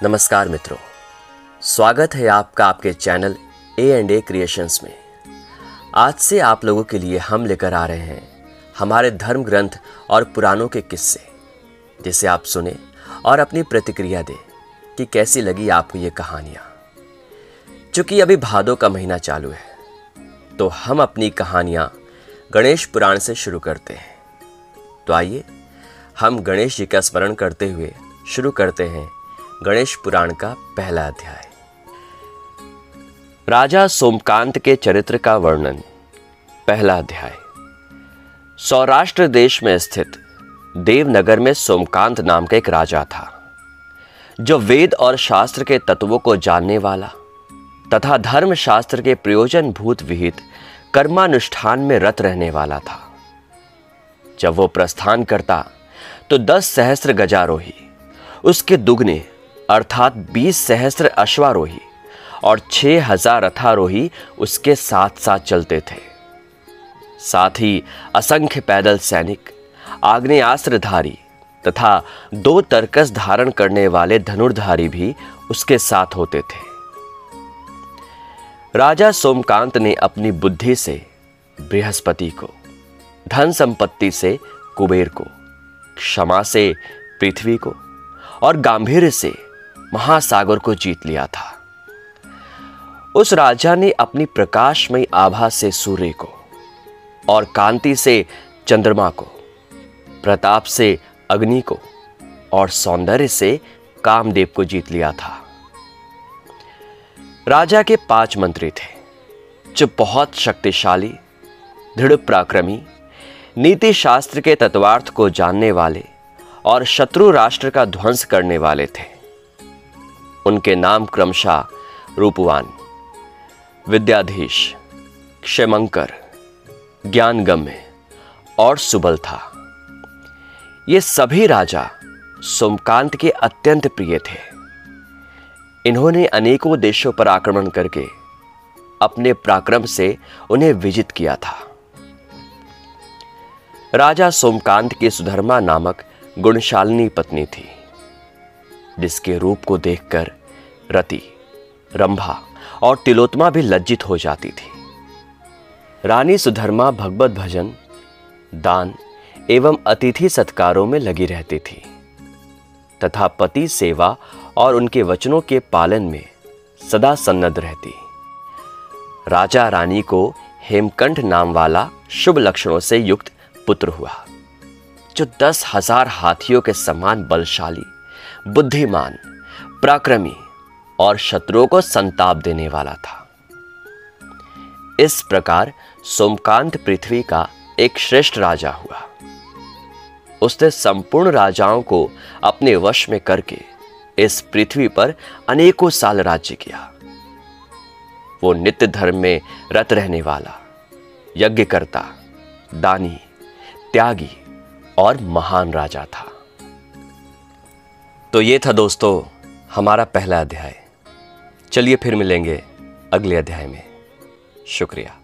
नमस्कार मित्रों, स्वागत है आपका आपके चैनल A&A क्रिएशंस में। आज से आप लोगों के लिए हम लेकर आ रहे हैं हमारे धर्म ग्रंथ और पुराणों के किस्से, जिसे आप सुने और अपनी प्रतिक्रिया दें कि कैसी लगी आपको ये कहानियाँ। चूँकि अभी भादों का महीना चालू है, तो हम अपनी कहानियाँ गणेश पुराण से शुरू करते हैं। तो आइए हम गणेश जी का स्मरण करते हुए शुरू करते हैं गणेश पुराण का पहला अध्याय। राजा सोमकांत के चरित्र का वर्णन। पहला अध्याय। सौराष्ट्र देश में स्थित देवनगर में सोमकांत नाम का एक राजा था, जो वेद और शास्त्र के तत्वों को जानने वाला तथा धर्म शास्त्र के प्रयोजन भूत विहित कर्मानुष्ठान में रत रहने वाला था। जब वो प्रस्थान करता तो 10 सहस्त्र गजारोही, उसके दुगने अर्थात 20 सहस्त्र अश्वारोही और 6000 रथारोही उसके साथ साथ चलते थे। साथ ही असंख्य पैदल सैनिक, आग्नेयास्त्रधारी तथा 2 तरकस धारण करने वाले धनुर्धारी भी उसके साथ होते थे। राजा सोमकांत ने अपनी बुद्धि से बृहस्पति को, धन संपत्ति से कुबेर को, क्षमा से पृथ्वी को और गांभीर्य से महासागर को जीत लिया था। उस राजा ने अपनी प्रकाशमयी आभा से सूर्य को और कांति से चंद्रमा को, प्रताप से अग्नि को और सौंदर्य से कामदेव को जीत लिया था। राजा के 5 मंत्री थे, जो बहुत शक्तिशाली, दृढ़ पराक्रमी, नीति शास्त्र के तत्वार्थ को जानने वाले और शत्रु राष्ट्र का ध्वंस करने वाले थे। उनके नाम क्रमशः रूपवान, विद्याधीश, क्षेमंकर, ज्ञानगम्य और सुबल था। ये सभी राजा सोमकांत के अत्यंत प्रिय थे। इन्होंने अनेकों देशों पर आक्रमण करके अपने पराक्रम से उन्हें विजित किया था। राजा सोमकांत की सुधर्मा नामक गुणशालिनी पत्नी थी, जिसके रूप को देखकर रति, रंभा और तिलोत्मा भी लज्जित हो जाती थी। रानी सुधर्मा भगवत भजन, दान एवं अतिथि सत्कारों में लगी रहती थी तथा पति सेवा और उनके वचनों के पालन में सदा सन्नद्ध रहती। राजा रानी को हेमकंठ नाम वाला शुभ लक्षणों से युक्त पुत्र हुआ, जो 10,000 हाथियों के समान बलशाली, बुद्धिमान, पराक्रमी और शत्रुओं को संताप देने वाला था। इस प्रकार सोमकांत पृथ्वी का एक श्रेष्ठ राजा हुआ। उसने संपूर्ण राजाओं को अपने वश में करके इस पृथ्वी पर अनेकों साल राज्य किया। वो नित्य धर्म में रत रहने वाला, यज्ञकर्ता, दानी, त्यागी और महान राजा था। तो ये था दोस्तों हमारा पहला अध्याय। चलिए फिर मिलेंगे अगले अध्याय में। शुक्रिया।